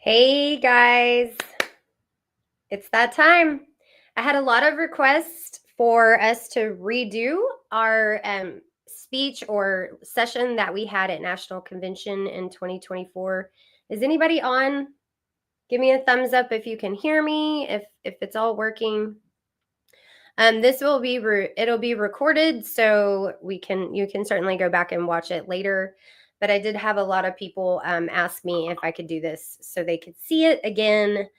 Hey guys, it's that time. I had a lot of requests for us to redo our speech or session that we had at National Convention in 2024. Is anybody on? Give me a thumbs up if you can hear me, if it's all working. This will be it'll be recorded, so you can certainly go back and watch it later. But I did have a lot of people ask me if I could do this so they could see it again,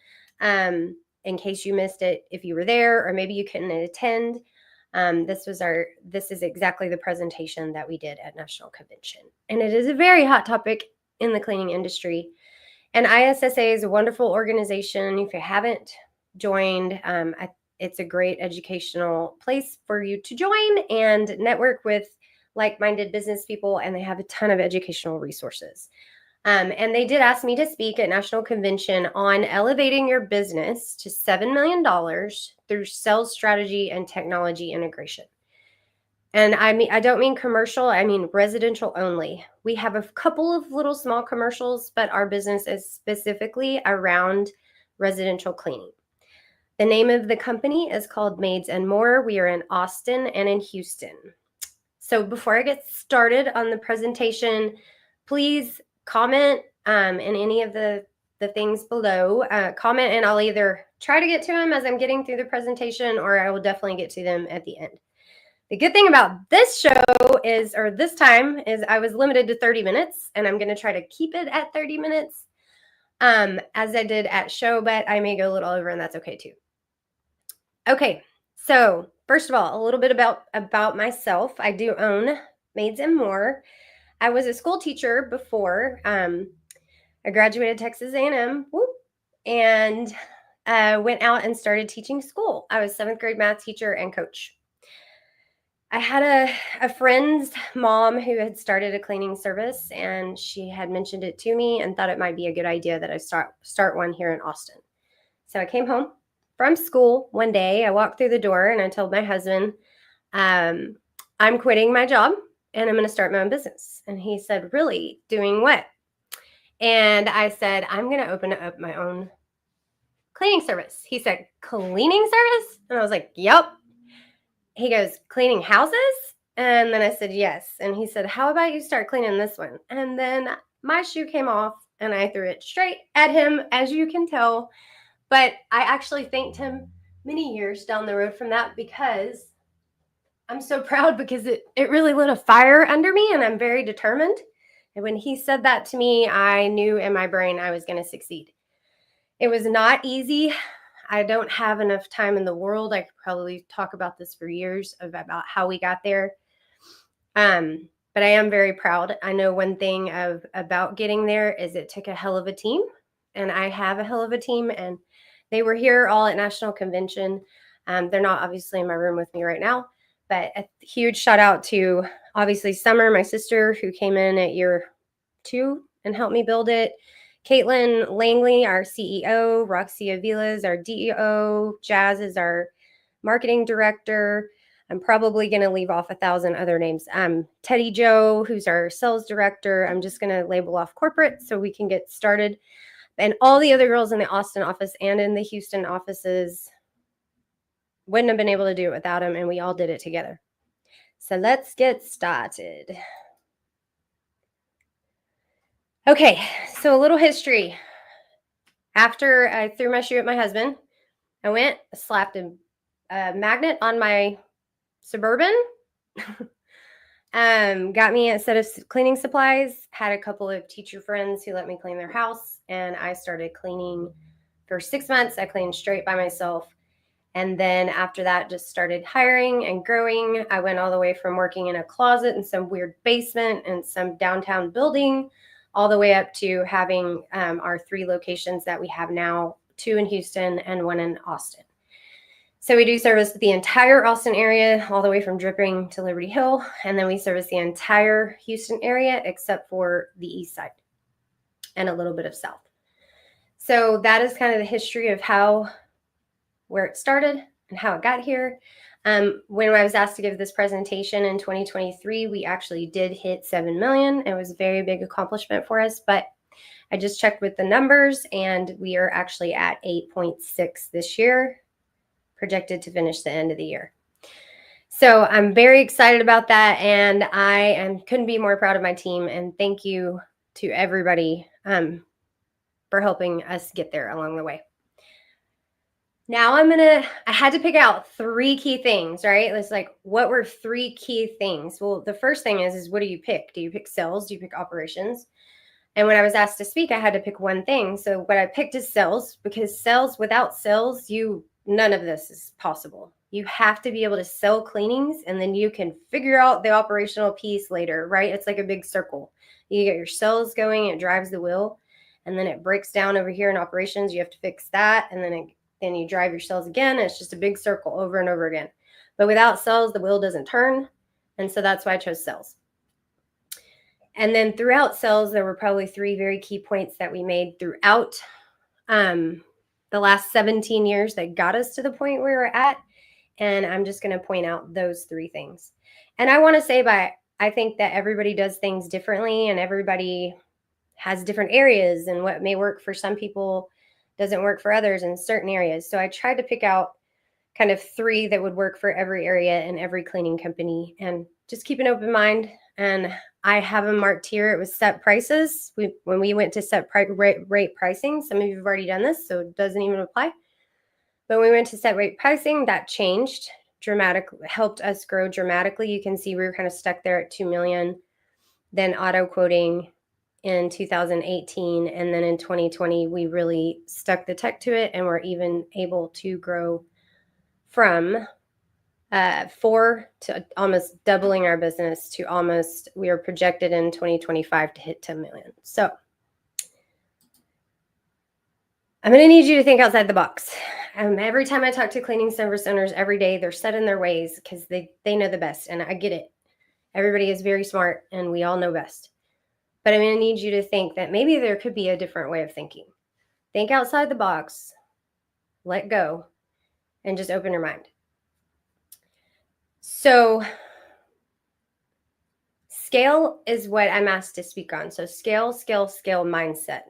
in case you missed it if you were there, or maybe you couldn't attend. This is exactly the presentation that we did at National Convention, and it is a very hot topic in the cleaning industry. And ISSA is a wonderful organization. If you haven't joined, it's a great educational place for you to join and network with like-minded business people, and they have a ton of educational resources. And they did ask me to speak at National Convention on elevating your business to $7 million through sales strategy and technology integration. And I don't mean commercial, I mean residential only. We have a couple of little small commercials, but our business is specifically around residential cleaning. The name of the company is called Maids and More. We are in Austin and in Houston. So before I get started on the presentation, please comment in any of the things below. Comment and I'll either try to get to them as I'm getting through the presentation, or I will definitely get to them at the end. The good thing about this show is, or this time, is I was limited to 30 minutes, and I'm going to try to keep it at 30 minutes, as I did at show, but I may go a little over, and that's okay too. Okay, so first of all, a little bit about myself. I do own Maids and More. I was a school teacher before. I graduated Texas A&M, and went out and started teaching school. I was 7th grade math teacher and coach. I had a friend's mom who had started a cleaning service, and she had mentioned it to me and thought it might be a good idea that I start one here in Austin. So I came home from school one day. I walked through the door and I told my husband, I'm quitting my job and I'm going to start my own business. And he said, really? Doing what? And I said, I'm going to open up my own cleaning service. He said, cleaning service? And I was like, yep. He goes, cleaning houses? And then I said, yes. And he said, how about you start cleaning this one? And then my shoe came off and I threw it straight at him, as you can tell. But I actually thanked him many years down the road from that, because I'm so proud, because it really lit a fire under me, and I'm very determined. And when he said that to me, I knew in my brain I was going to succeed. It was not easy. I don't have enough time in the world. I could probably talk about this for years about how we got there. But I am very proud. I know one thing about getting there is it took a hell of a team, and I have a hell of a team, and they were here all at National Convention. They're not obviously in my room with me right now, but a huge shout out to obviously Summer, my sister, who came in at year 2 and helped me build it. Caitlin Langley, our CEO, Roxy Avilas, our DEO, Jazz is our marketing director. I'm probably going to leave off 1,000 other names. Teddy Joe, who's our sales director. I'm just going to label off corporate so we can get started. And all the other girls in the Austin office and in the Houston offices wouldn't have been able to do it without them, and we all did it together. So let's get started. Okay, so a little history. After I threw my shoe at my husband, I went, slapped a magnet on my Suburban, got me a set of cleaning supplies, had a couple of teacher friends who let me clean their house, and I started cleaning for 6 months. I cleaned straight by myself. And then after that, just started hiring and growing. I went all the way from working in a closet in some weird basement and some downtown building, all the way up to having our 3 locations that we have now, 2 in Houston and 1 in Austin. So we do service the entire Austin area, all the way from Dripping to Liberty Hill. And then we service the entire Houston area except for the east side and a little bit of south. So that is kind of the history of where it started and how it got here. When I was asked to give this presentation in 2023, we actually did hit 7 million. It was a very big accomplishment for us, but I just checked with the numbers, and we are actually at 8.6 this year, projected to finish the end of the year. So I'm very excited about that, and couldn't be more proud of my team. And thank you to everybody for helping us get there along the way. Now I had to pick out 3 key things, right? It's like, what were 3 key things? Well, the first thing is what do you pick? Do you pick sales? Do you pick operations? And when I was asked to speak, I had to pick one thing. So what I picked is sales, because without sales, none of this is possible. You have to be able to sell cleanings, and then you can figure out the operational piece later, right? It's like a big circle. You get your sales going, it drives the wheel, and then it breaks down over here in operations. You have to fix that, and then you drive your sales again. And it's just a big circle over and over again. But without sales, the wheel doesn't turn. And so that's why I chose sales. And then throughout sales, there were probably 3 very key points that we made throughout the last 17 years that got us to the point where we're at. And I'm just going to point out those 3 things. And I want to say I think that everybody does things differently, and everybody has different areas, and what may work for some people doesn't work for others in certain areas. So I tried to pick out kind of 3 that would work for every area and every cleaning company, and just keep an open mind. And I have them marked here. It was set prices. When we went to set rate pricing, some of you have already done this, so it doesn't even apply. But when we went to set rate pricing, that changed dramatically, helped us grow dramatically. You can see we were kind of stuck there at 2 million. Then auto quoting in 2018, and then in 2020, we really stuck the tech to it, and we're even able to grow from 4 to almost doubling our business to we are projected in 2025 to hit 10 million. So I'm going to need you to think outside the box. Every time I talk to cleaning service owners every day, they're set in their ways because they know the best, and I get it. Everybody is very smart, and we all know best. But I'm going to need you to think that maybe there could be a different way of thinking. Think outside the box, let go, and just open your mind. So scale is what I'm asked to speak on. So scale mindset.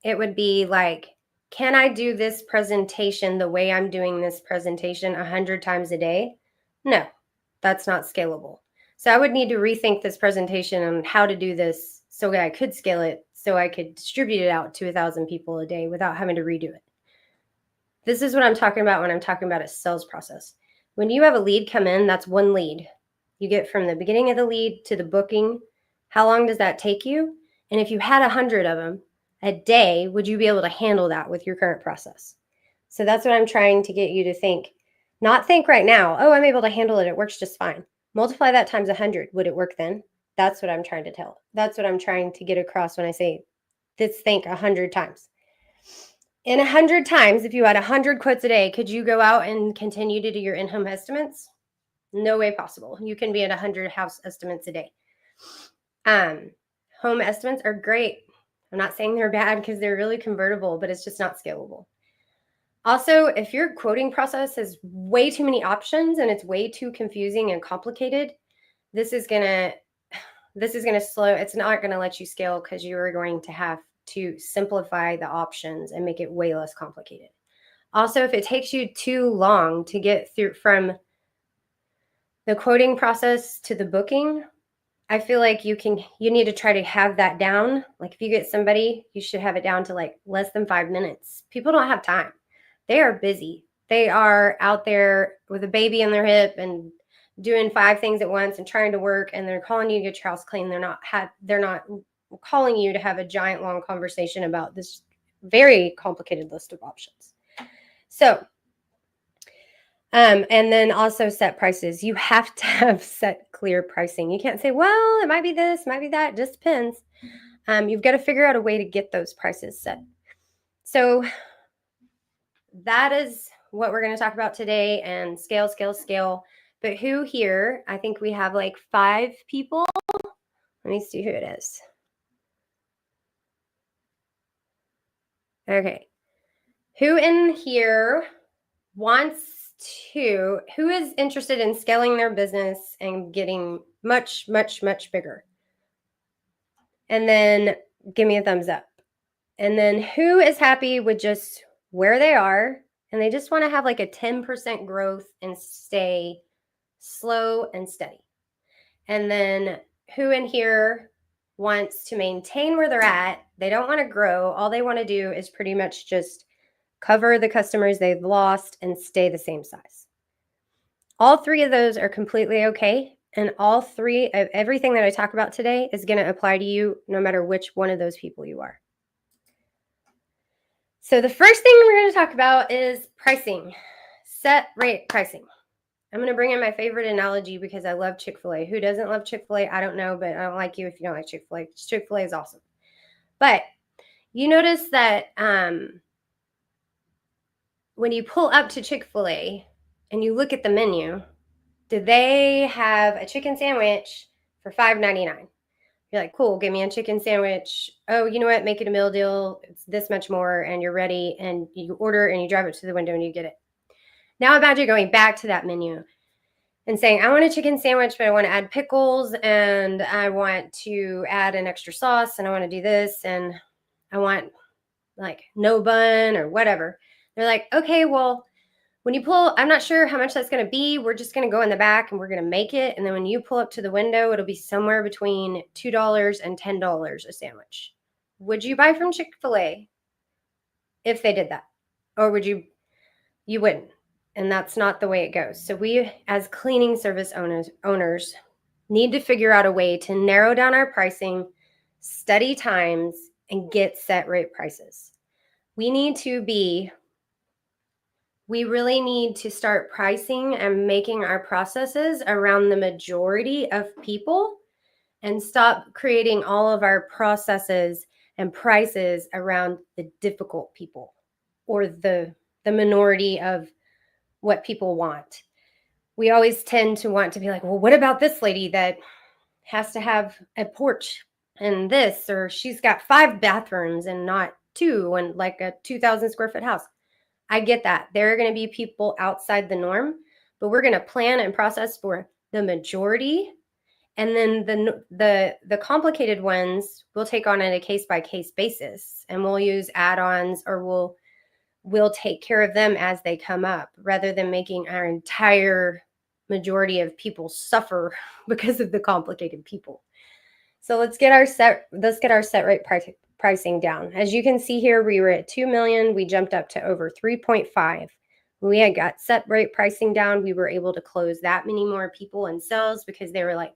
It would be like, can I do this presentation the way I'm doing this presentation 100 times a day? No, that's not scalable. So I would need to rethink this presentation on how to do this so that I could scale it, so I could distribute it out to 1,000 people a day without having to redo it. This is what I'm talking about when I'm talking about a sales process. When you have a lead come in, that's one lead. You get from the beginning of the lead to the booking. How long does that take you? And if you had 100 of them a day, would you be able to handle that with your current process? So that's what I'm trying to get you to think. Not think right now, oh, I'm able to handle it. It works just fine. Multiply that times 100. Would it work then? That's what I'm trying to tell. That's what I'm trying to get across when I say, let's think 100 times. In 100 times, if you had 100 quotes a day, could you go out and continue to do your in-home estimates? No way possible. You can be at 100 house estimates a day. Home estimates are great. I'm not saying they're bad because they're really convertible, but it's just not scalable. Also, if your quoting process has way too many options and it's way too confusing and complicated, this is gonna slow. It's not gonna let you scale because you are going to have to simplify the options and make it way less complicated. Also, if it takes you too long to get through from the quoting process to the booking, I feel like you need to try to have that down. Like if you get somebody, you should have it down to like less than 5 minutes. People don't have time. They are busy. They are out there with a baby in their hip and doing 5 things at once and trying to work, and they're calling you to get your house clean. They're not calling you to have a giant long conversation about this very complicated list of options. So, and then also set prices. You have to have set clear pricing. You can't say, well, it might be this, might be that, it just depends. You've got to figure out a way to get those prices set. So that is what we're going to talk about today, and scale. But who here, I think we have like 5 people. Let me see who it is. Okay. Who in here who is interested in scaling their business and getting much, much, much bigger? And then give me a thumbs up. And then who is happy with just where they are and they just want to have like a 10% growth and stay slow and steady? And then who in here wants to maintain where they're at? They don't want to grow. All they want to do is pretty much just cover the customers they've lost and stay the same size. All three of those are completely okay. And all three of everything that I talk about today is going to apply to you no matter which one of those people you are. So the first thing we're going to talk about is pricing, set rate pricing. I'm going to bring in my favorite analogy because I love Chick-fil-A. Who doesn't love Chick-fil-A? I don't know, but I don't like you if you don't like Chick-fil-A. Chick-fil-A is awesome. But you notice that when you pull up to Chick-fil-A and you look at the menu, do they have a chicken sandwich for $5.99? You're like, cool, give me a chicken sandwich. Oh, you know what? Make it a meal deal. It's this much more, and you're ready, and you order, and you drive it to the window, and you get it. Now imagine going back to that menu and saying, I want a chicken sandwich, but I want to add pickles, and I want to add an extra sauce, and I want to do this, and I want like no bun or whatever. They're like, okay, well, when you pull, I'm not sure how much that's going to be. We're just going to go in the back and we're going to make it. And then when you pull up to the window, it'll be somewhere between $2 and $10 a sandwich. Would you buy from Chick-fil-A if they did that? Or would you? You wouldn't. And that's not the way it goes. So we, as cleaning service owners need to figure out a way to narrow down our pricing, study times, and get set rate prices. We really need to start pricing and making our processes around the majority of people and stop creating all of our processes and prices around the difficult people or the minority of what people want. We always tend to want to be like, well, what about this lady that has to have a porch and this, or she's got 5 bathrooms and not 2 and like a 2,000 square foot house. I get that. There are going to be people outside the norm, but we're going to plan and process for the majority. And then the complicated ones we'll take on a case by case basis, and we'll use add-ons, or we'll take care of them as they come up, rather than making our entire majority of people suffer because of the complicated people. So let's get our set rate pricing down. As you can see here, we were at 2 million. We jumped up to over 3.5. When we had got set rate pricing down, we were able to close that many more people in sales because they were like,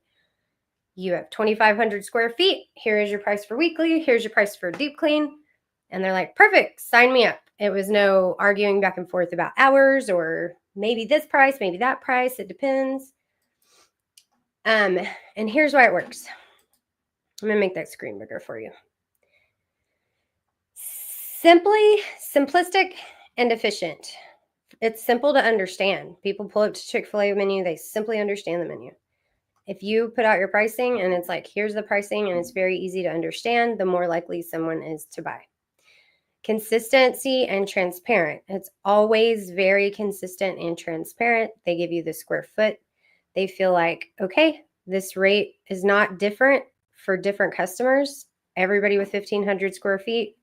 you have 2,500 square feet. Here is your price for weekly. Here's your price for deep clean. And they're like, perfect, sign me up. It was no arguing back and forth about hours or maybe this price, maybe that price. It depends. And here's why it works. I'm going to make that screen bigger for you. Simplistic, and efficient. It's simple to understand. People pull up to Chick-fil-A menu. They simply understand the menu. If you put out your pricing and it's like, here's the pricing, and it's very easy to understand, the more likely someone is to buy. Consistency and transparent. It's always very consistent and transparent. They give you the square foot. They feel like, okay, this rate is not different for different customers. Everybody with 1,500 square feet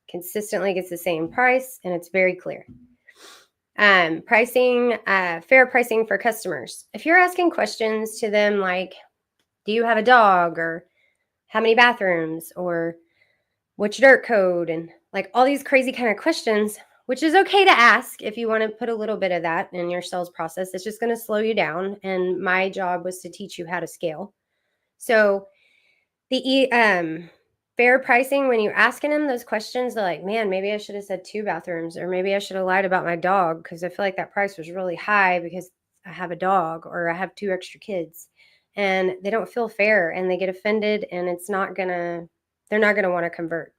consistently gets the same price, and it's very clear. Pricing, fair pricing for customers. If you're asking questions to them like, do you have a dog, or how many bathrooms, or what's your dirt code, and like all these crazy kind of questions, which is okay to ask if you want to put a little bit of that in your sales process. It's just going to slow you down. And my job was to teach you how to scale. So the fair pricing, when you're asking them those questions, they're like, man, maybe I should have said 2 bathrooms, or maybe I should have lied about my dog because I feel like that price was really high because I have a dog or I have 2 extra kids. And they don't feel fair and they get offended, and they're not going to want to convert.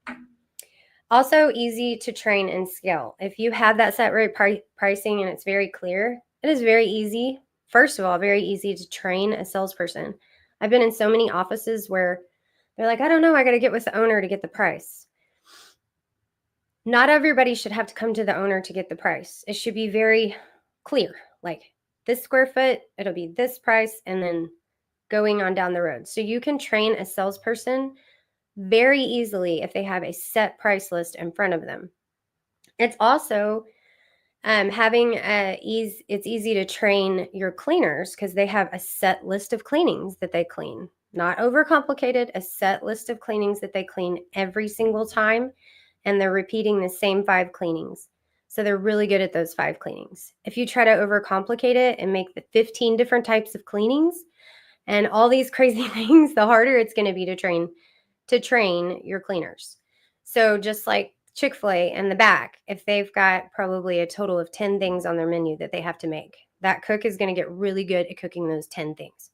Also easy to train and scale. If you have that set rate pricing and it's very clear, it is very easy. First of all, very easy to train a salesperson. I've been in so many offices where they're like, I don't know, I got to get with the owner to get the price. Not everybody should have to come to the owner to get the price. It should be very clear, like this square foot, it'll be this price, and then going on down the road. So you can train a salesperson very easily if they have a set price list in front of them. It's also it's easy to train your cleaners because they have a set list of cleanings that they clean. Not overcomplicated, a set list of cleanings that they clean every single time, and they're repeating the same 5 cleanings. So they're really good at those 5 cleanings. If you try to overcomplicate it and make the 15 different types of cleanings and all these crazy things, the harder it's going to be to train your cleaners. So just like Chick-fil-A in the back, if they've got probably a total of 10 things on their menu that they have to make, that cook is going to get really good at cooking those 10 things.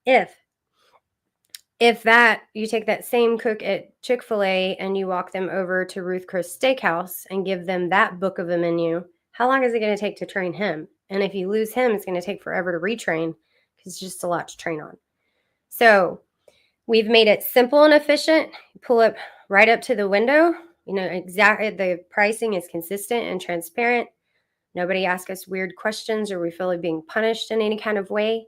If that you take that same cook at Chick-fil-A and you walk them over to Ruth Chris Steakhouse and give them that book of a menu, how long is it going to take to train him? And if you lose him, it's going to take forever to retrain because it's just a lot to train on. So we've made it simple and efficient. You pull up right up to the window. You know exactly, the pricing is consistent and transparent. Nobody asks us weird questions or we feel like being punished in any kind of way.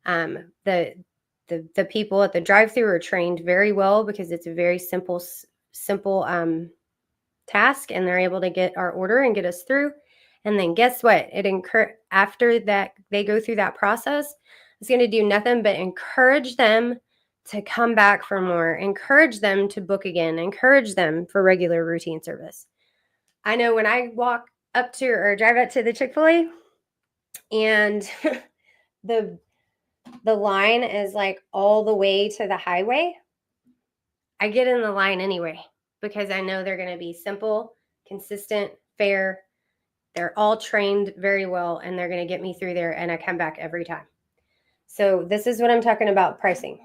The people at the drive-thru are trained very well because it's a very simple task, and they're able to get our order and get us through. And then guess what? After that, they go through that process. It's going to do nothing but encourage them to come back for more, encourage them to book again, encourage them for regular routine service. I know when I walk up to or drive up to the Chick-fil-A and the line is like all the way to the highway, I get in the line anyway because I know they're going to be simple, consistent, fair. They're all trained very well and they're going to get me through there, and I come back every time. So this is what I'm talking about, pricing.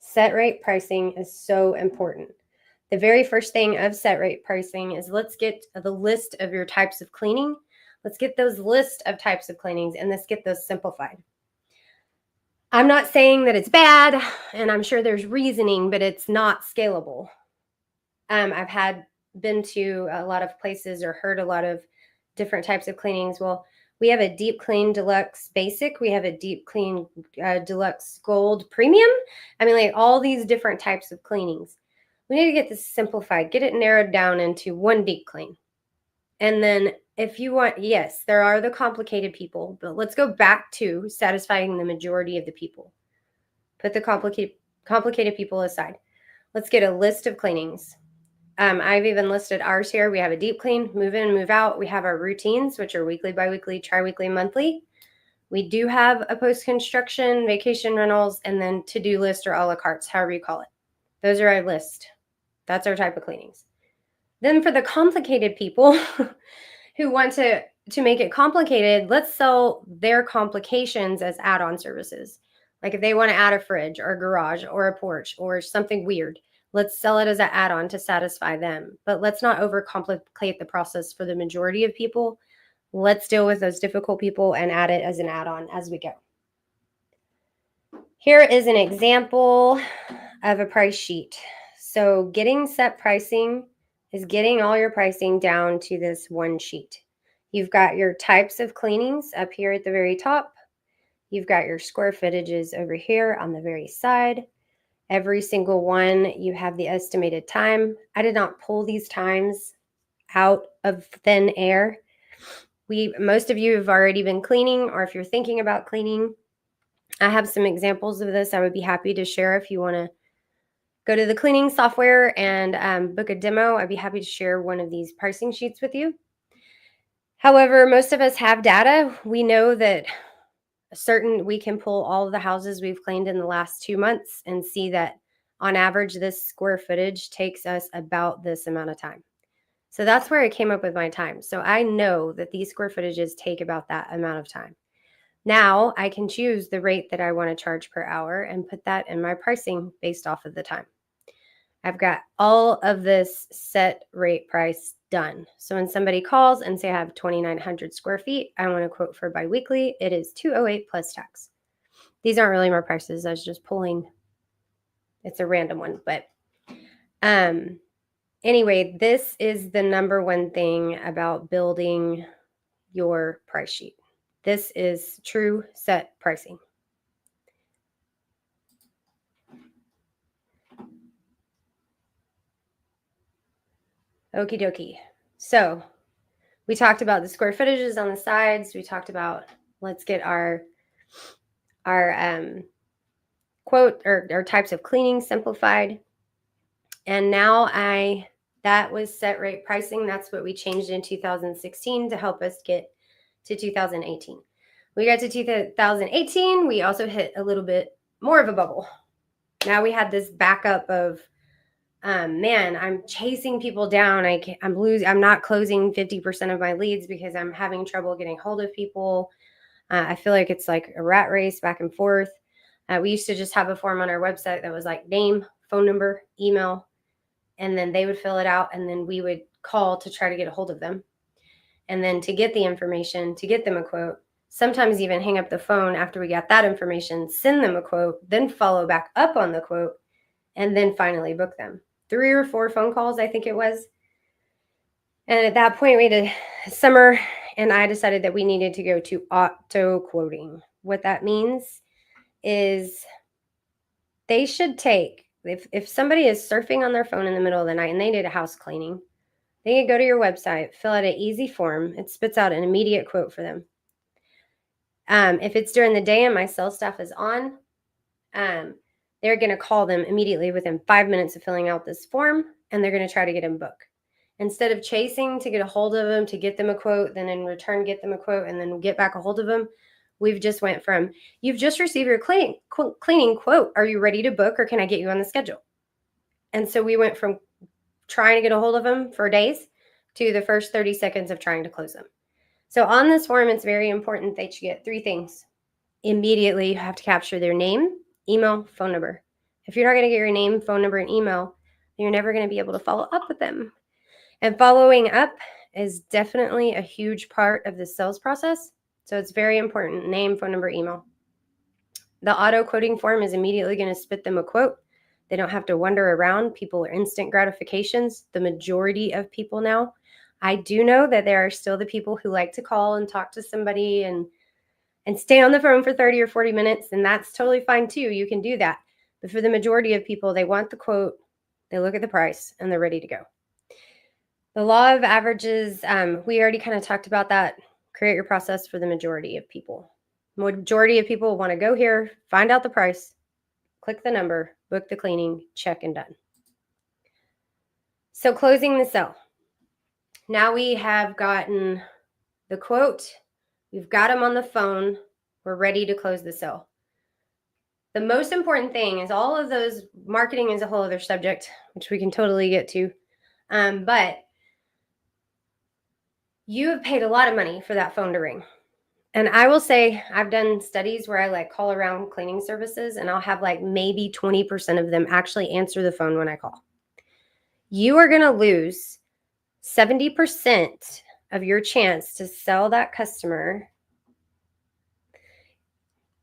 Set rate pricing is so important. The very first thing of set rate pricing is let's get the list of your types of cleaning. Let's get those list of types of cleanings and let's get those simplified. I'm not saying that it's bad, and I'm sure there's reasoning, but it's not scalable. I've been to a lot of places or heard a lot of different types of cleanings. Well, we have a deep clean deluxe basic. We have a deep clean deluxe gold premium. I mean, like all these different types of cleanings. We need to get this simplified, get it narrowed down into one deep clean. And then if you want, yes, there are the complicated people, but let's go back to satisfying the majority of the people. Put the complicated people aside. Let's get a list of cleanings. I've even listed ours here. We have a deep clean, move in, move out. We have our routines, which are weekly, biweekly, tri-weekly, monthly. We do have a post-construction, vacation rentals, and then to-do list or a la carte, however you call it. Those are our list. That's our type of cleanings. Then for the complicated people who want to make it complicated, let's sell their complications as add-on services. Like if they want to add a fridge or a garage or a porch or something weird, let's sell it as an add-on to satisfy them. But let's not overcomplicate the process for the majority of people. Let's deal with those difficult people and add it as an add-on as we go. Here is an example of a price sheet. So getting set pricing is getting all your pricing down to this one sheet. You've got your types of cleanings up here at the very top. You've got your square footages over here on the very side. Every single one, you have the estimated time. I did not pull these times out of thin air. Most of you have already been cleaning, or if you're thinking about cleaning, I have some examples of this I would be happy to share if you want to go to the cleaning software and book a demo. I'd be happy to share one of these pricing sheets with you. However, most of us have data. We know that we can pull all of the houses we've cleaned in the last 2 months and see that on average, this square footage takes us about this amount of time. So that's where I came up with my time. So I know that these square footages take about that amount of time. Now I can choose the rate that I want to charge per hour and put that in my pricing based off of the time. I've got all of this set rate price done. So when somebody calls and say I have 2,900 square feet, I want to quote for biweekly, it is $208 plus tax. These aren't really my prices. I was just pulling, it's a random one. But anyway, this is the number one thing about building your price sheet. This is true set pricing. Okie dokie. So we talked about the square footages on the sides. We talked about, let's get our quote or types of cleaning simplified. And now that was set rate pricing. That's what we changed in 2016 to help us get to 2018. We got to 2018. We also hit a little bit more of a bubble. Now we had this backup of, man, I'm chasing people down. I'm not closing 50% of my leads because I'm having trouble getting hold of people. I feel like it's like a rat race back and forth. We used to just have a form on our website that was like name, phone number, email, and then they would fill it out, and then we would call to try to get a hold of them. And then to get the information, to get them a quote, sometimes even hang up the phone after we got that information, send them a quote, then follow back up on the quote, and then finally book them. 3 or 4 phone calls, I think it was. And at that point, we had Summer and I decided that we needed to go to auto quoting. What that means is they should take, if somebody is surfing on their phone in the middle of the night and they need a house cleaning, they can go to your website, fill out an easy form. It spits out an immediate quote for them. If it's during the day and my sales staff is on, they're going to call them immediately within 5 minutes of filling out this form, and they're going to try to get them booked. Instead of chasing to get a hold of them, to get them a quote, then in return get them a quote, and then get back a hold of them, we've just went from, you've just received your cleaning quote. Are you ready to book, or can I get you on the schedule? And so we went from trying to get a hold of them for days to the first 30 seconds of trying to close them. So on this form, it's very important that you get 3 things. Immediately, you have to capture their name, email, phone number. If you're not going to get your name, phone number, and email, you're never going to be able to follow up with them. And following up is definitely a huge part of the sales process. So it's very important. Name, phone number, email. The auto quoting form is immediately going to spit them a quote. They don't have to wander around. People are instant gratifications. The majority of people now. I do know that there are still the people who like to call and talk to somebody and stay on the phone for 30 or 40 minutes, and that's totally fine too. You can do that. But for the majority of people, they want the quote, they look at the price, and they're ready to go. The law of averages, we already kind of talked about that. Create your process for the majority of people. Majority of people want to go here, find out the price, click the number, book the cleaning, check, and done. So closing the sale. Now we have gotten the quote. We've got them on the phone. We're ready to close the sale. The most important thing is all of those, marketing is a whole other subject, which we can totally get to. But you have paid a lot of money for that phone to ring. And I will say, I've done studies where I call around cleaning services, and I'll have maybe 20% of them actually answer the phone when I call. You are going to lose 70% of your chance to sell that customer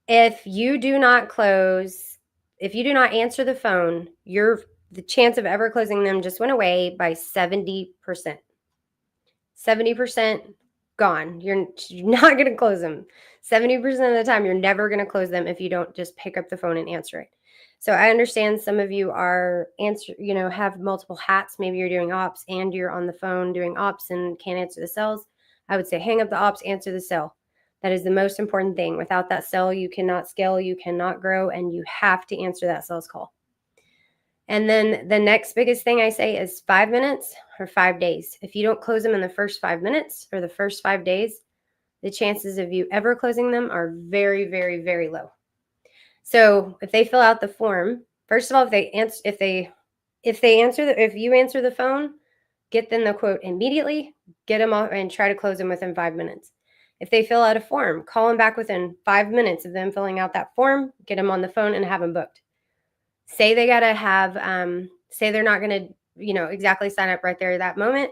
if you do not close, if you do not answer the phone. The chance of ever closing them just went away by 70%. 70% gone. You're not going to close them. 70% of the time, you're never going to close them if you don't just pick up the phone and answer it. So I understand some of you have multiple hats. Maybe you're doing ops and you're on the phone doing ops and can't answer the sales. I would say hang up the ops, answer the sale. That is the most important thing. Without that sale, you cannot scale, you cannot grow, and you have to answer that sales call. And then the next biggest thing I say is 5 minutes or 5 days. If you don't close them in the first 5 minutes or the first 5 days, the chances of you ever closing them are very, very, very low. So if they fill out the form, first of all, if you answer the phone, get them the quote immediately, get them off, and try to close them within 5 minutes. If they fill out a form, call them back within 5 minutes of them filling out that form, get them on the phone, and have them booked. Say they got to have, say they're not going to, exactly sign up right there at that moment.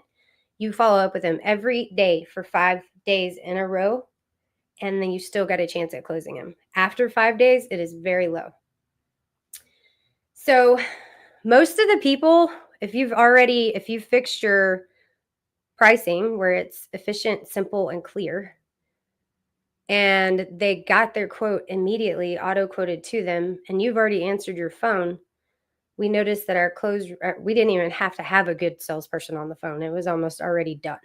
You follow up with them every day for 5 days in a row, and then you still got a chance at closing them. After 5 days, it is very low. So most of the people, if you've fixed your pricing where it's efficient, simple, and clear, and they got their quote immediately auto quoted to them, and you've already answered your phone, we noticed that our close, we didn't even have to have a good salesperson on the phone. It was almost already done.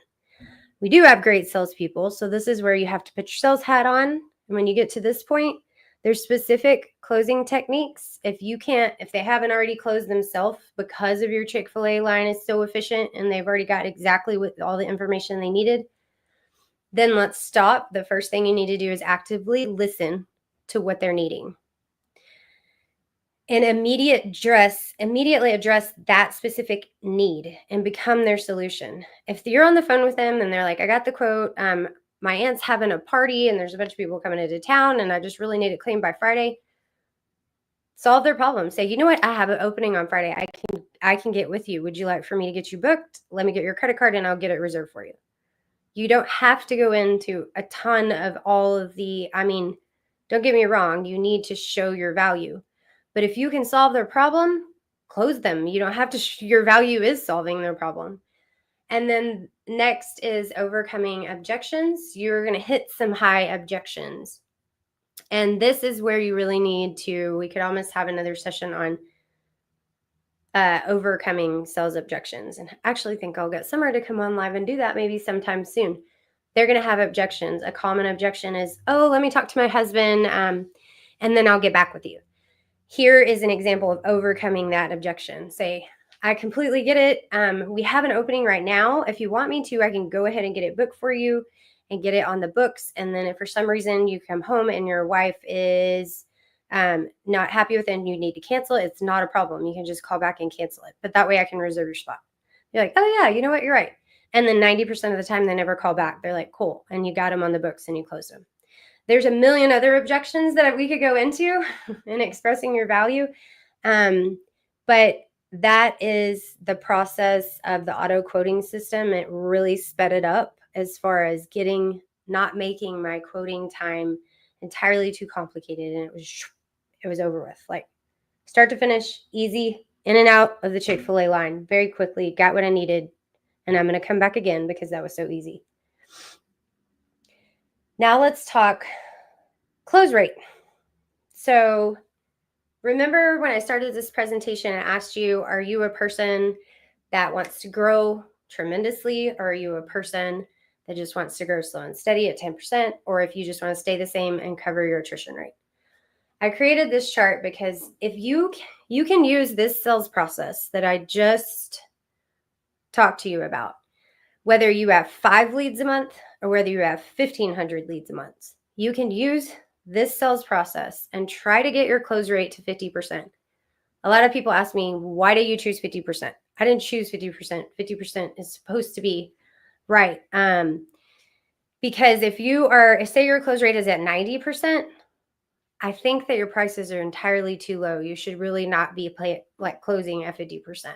We do have great salespeople. So this is where you have to put your sales hat on. And when you get to this point, there's specific closing techniques. If they haven't already closed themselves because of your Chick-fil-A line is so efficient and they've already got exactly what all the information they needed, then let's stop. The first thing you need to do is actively listen to what they're needing. And immediately address that specific need and become their solution. If you're on the phone with them and they're like, I got the quote, my aunt's having a party and there's a bunch of people coming into town and I just really need it clean by Friday. Solve their problem. Say, you know what? I have an opening on Friday. I can get with you. Would you like for me to get you booked? Let me get your credit card and I'll get it reserved for you. You don't have to go into a ton of all of don't get me wrong. You need to show your value. But if you can solve their problem, close them. You don't have to, your value is solving their problem. And then next is overcoming objections. You're going to hit some high objections. And this is where you really need to, we could almost have another session on overcoming sales objections. And I actually think I'll get Summer to come on live and do that maybe sometime soon. They're going to have objections. A common objection is, oh, let me talk to my husband and then I'll get back with you. Here is an example of overcoming that objection. Say, I completely get it. We have an opening right now. If you want me to, I can go ahead and get it booked for you and get it on the books. And then if for some reason you come home and your wife is not happy with it and you need to cancel it, it's not a problem. You can just call back and cancel it. But that way I can reserve your spot. You're like, oh yeah, you know what? You're right. And then 90% of the time they never call back. They're like, cool. And you got them on the books and you close them. There's a million other objections that we could go into in expressing your value. But that is the process of the auto quoting system. It really sped it up as far as not making my quoting time entirely too complicated. And it was over with, like start to finish, easy, in and out of the Chick-fil-A line very quickly, got what I needed. And I'm going to come back again because that was so easy. Now let's talk close rate. So remember when I started this presentation, I asked you, are you a person that wants to grow tremendously? Or are you a person that just wants to grow slow and steady at 10%? Or if you just want to stay the same and cover your attrition rate? I created this chart because if you can use this sales process that I just talked to you about, whether you have 5 leads a month or whether you have 1,500 leads a month, you can use this sales process and try to get your close rate to 50%. A lot of people ask me, why do you choose 50%? I didn't choose 50%. 50% is supposed to be right. Because say your close rate is at 90%, I think that your prices are entirely too low. You should really not be closing at 50%.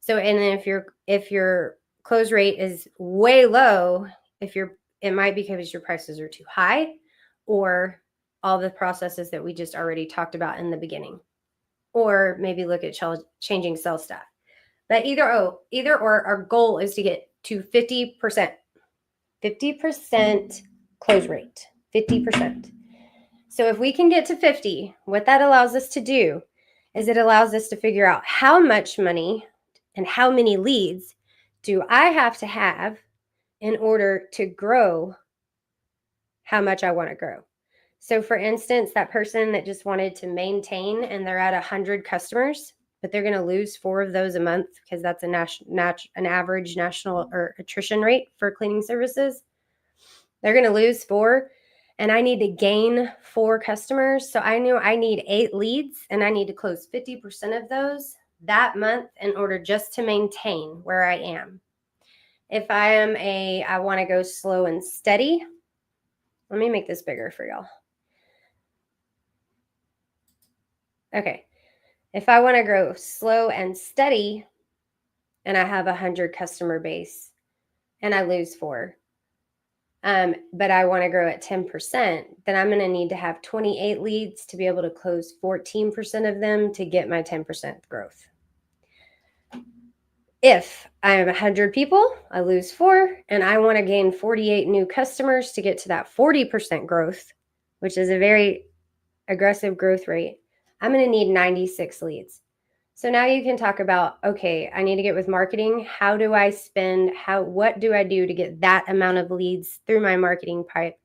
So, and then if your close rate is way low, it might be because your prices are too high or all the processes that we just already talked about in the beginning, or maybe look at changing sales staff. But either or, our goal is to get to 50% close rate, 50%. So if we can get to 50, what that allows us to do is it allows us to figure out how much money and how many leads do I have to have in order to grow how much I want to grow. So for instance, that person that just wanted to maintain and they're at 100 customers, but they're going to lose 4 of those a month because that's an average national or attrition rate for cleaning services. They're going to lose 4 and I need to gain 4 customers. So I knew I need 8 leads and I need to close 50% of those that month in order just to maintain where I am. If I want to go slow and steady, let me make this bigger for y'all. Okay. If I want to grow slow and steady and I have 100 customer base and I lose 4, but I want to grow at 10%, then I'm going to need to have 28 leads to be able to close 14% of them to get my 10% growth. If I am 100 people, I lose 4, and I want to gain 48 new customers to get to that 40% growth, which is a very aggressive growth rate, I'm going to need 96 leads. So now you can talk about, okay, I need to get with marketing. How do I spend? What do I do to get that amount of leads through my marketing pipe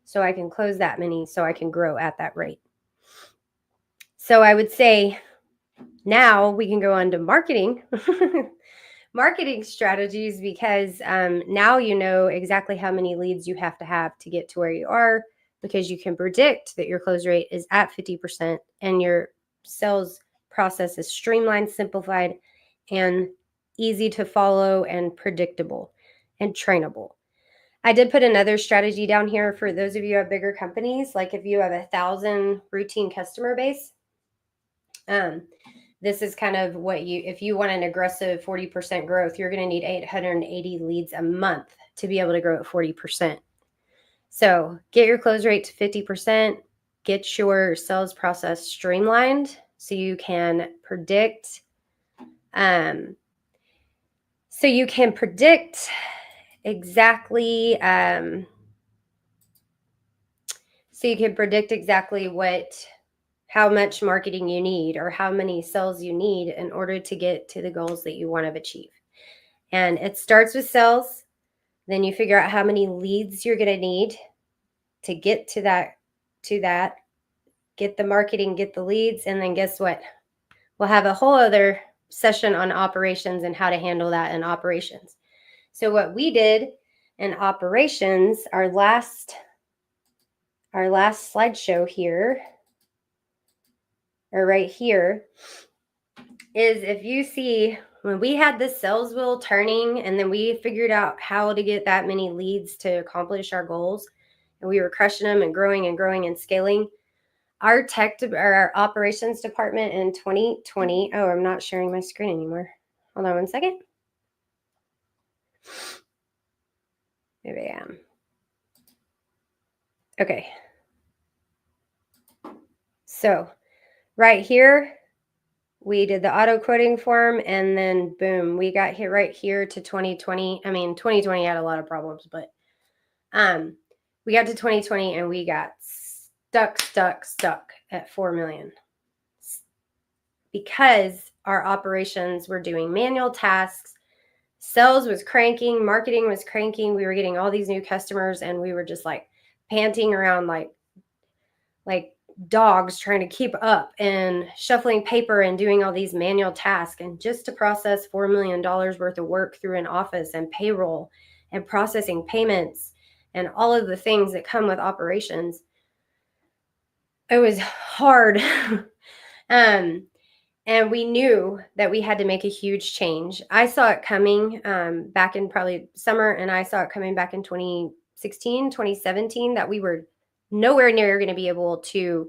so I can close that many, so I can grow at that rate? So I would say now we can go on to marketing. Marketing strategies, because now you know exactly how many leads you have to get to where you are, because you can predict that your close rate is at 50% and your sales process is streamlined, simplified, and easy to follow and predictable and trainable. I did put another strategy down here for those of you who have bigger companies, like if you have 1,000 routine customer base. This is kind of what if you want an aggressive 40% growth, you're going to need 880 leads a month to be able to grow at 40%. So get your close rate to 50%, get your sales process streamlined so you can predict. Exactly. How much marketing you need or how many sales you need in order to get to the goals that you want to achieve. And it starts with sales. Then you figure out how many leads you're going to need to get to that, get the marketing, get the leads. And then guess what? We'll have a whole other session on operations and how to handle that in operations. So what we did in operations, our last slideshow here, or right here, is if you see when we had the sales wheel turning and then we figured out how to get that many leads to accomplish our goals, and we were crushing them and growing and scaling, our our operations department in 2020, oh, I'm not sharing my screen anymore. Hold on one second. Maybe I am. Okay. So right here, we did the auto quoting form, and then boom, we got hit right here to 2020. I mean, 2020 had a lot of problems, but we got to 2020 and we got stuck at 4 million because our operations were doing manual tasks. Sales was cranking, marketing was cranking. We were getting all these new customers and we were just like panting around like dogs trying to keep up and shuffling paper and doing all these manual tasks. And just to process $4 million worth of work through an office and payroll and processing payments and all of the things that come with operations, it was hard. And we knew that we had to make a huge change. I saw it coming back in probably summer, and I saw it coming back in 2016, 2017, that we were nowhere near going to be able to,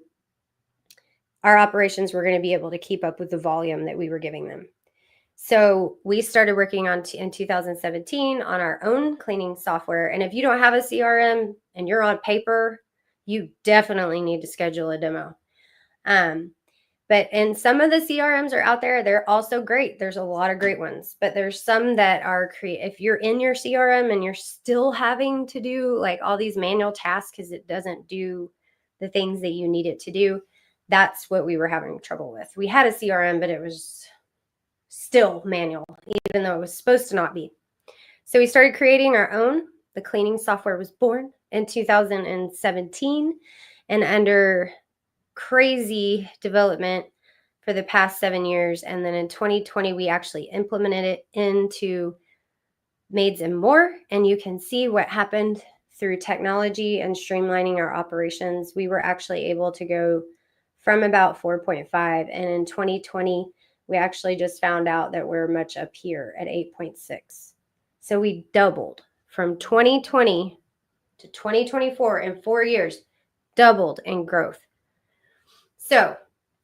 our operations were going to be able to keep up with the volume that we were giving them. So we started working on in 2017 on our own cleaning software. And if you don't have a CRM and you're on paper, you definitely need to schedule a demo. And some of the CRMs are out there. They're also great. There's a lot of great ones, but there's some that are if you're in your CRM and you're still having to do like all these manual tasks because it doesn't do the things that you need it to do, that's what we were having trouble with. We had a CRM, but it was still manual, even though it was supposed to not be. So we started creating our own. The cleaning software was born in 2017, and under crazy development for the past 7 years. And then in 2020, we actually implemented it into Maids and More. And you can see what happened through technology and streamlining our operations. We were actually able to go from about 4.5. And in 2020, we actually just found out that we're much up here at 8.6. So we doubled from 2020 to 2024 in 4 years, doubled in growth. So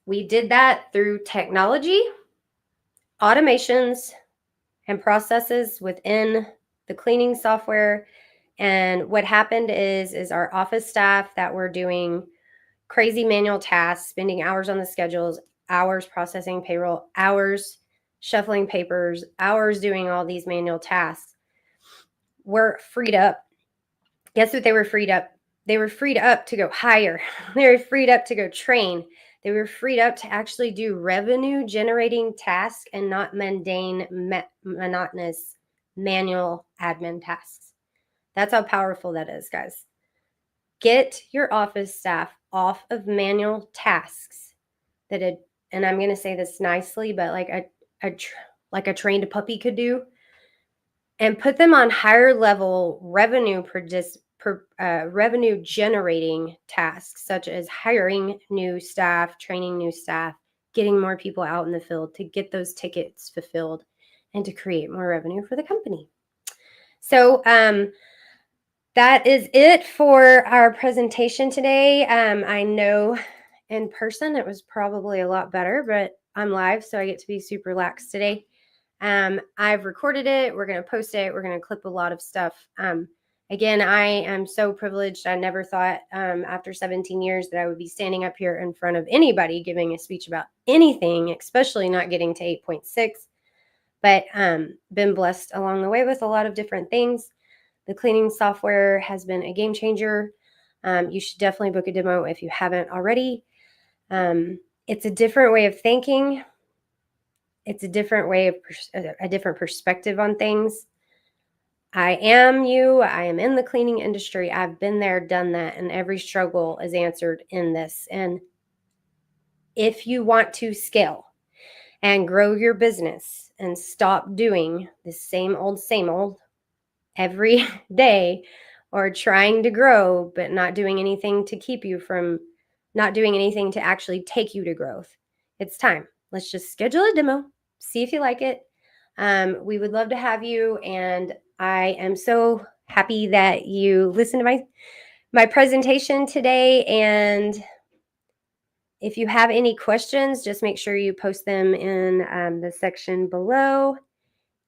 we did that through technology, automations, and processes within the cleaning software. And what happened is our office staff that were doing crazy manual tasks, spending hours on the schedules, hours processing payroll, hours shuffling papers, hours doing all these manual tasks, were freed up. Guess what they were freed up? They were freed up to go hire. They were freed up to go train. They were freed up to actually do revenue generating tasks and not mundane, monotonous manual admin tasks. That's how powerful that is, guys. Get your office staff off of manual tasks and I'm going to say this nicely, but like a trained puppy could do, and put them on higher level revenue revenue generating tasks, such as hiring new staff, training new staff, getting more people out in the field to get those tickets fulfilled and to create more revenue for the company. So that is it for our presentation today. I know in person it was probably a lot better, but I'm live, so I get to be super lax today. I've recorded it. We're going to post it. We're going to clip a lot of stuff. Again, I am so privileged. I never thought after 17 years that I would be standing up here in front of anybody giving a speech about anything, especially not getting to 8.6. But been blessed along the way with a lot of different things. The cleaning software has been a game changer. You should definitely book a demo if you haven't already. It's a different way of thinking. It's a different way of a different perspective on things. I am in the cleaning industry. I've been there, done that, and every struggle is answered in this. And if you want to scale and grow your business and stop doing the same old every day, or trying to grow but not doing anything to keep you from not doing anything to actually take you to growth, it's time. Let's just schedule a demo, see if you like it. We would love to have you, and I am so happy that you listened to my presentation today. And if you have any questions, just make sure you post them in the section below.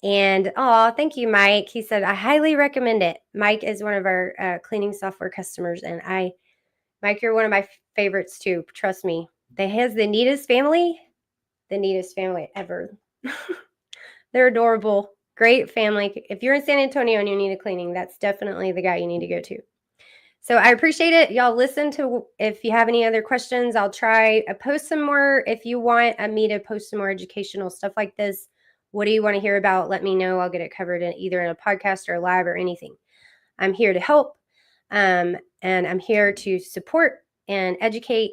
And thank you, Mike. He said, I highly recommend it. Mike is one of our cleaning software customers. And Mike, you're one of my favorites too. Trust me. They has the neatest family ever. They're adorable. Great family. If you're in San Antonio and you need a cleaning, that's definitely the guy you need to go to. So I appreciate it. Y'all listen to, if you have any other questions, I'll try to post some more. If you want me to post some more educational stuff like this, what do you want to hear about? Let me know. I'll get it covered either in a podcast or a live or anything. I'm here to help. And I'm here to support and educate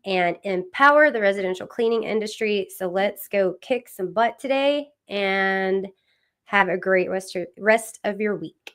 and empower the residential cleaning industry. So let's go kick some butt today and have a great rest of your week.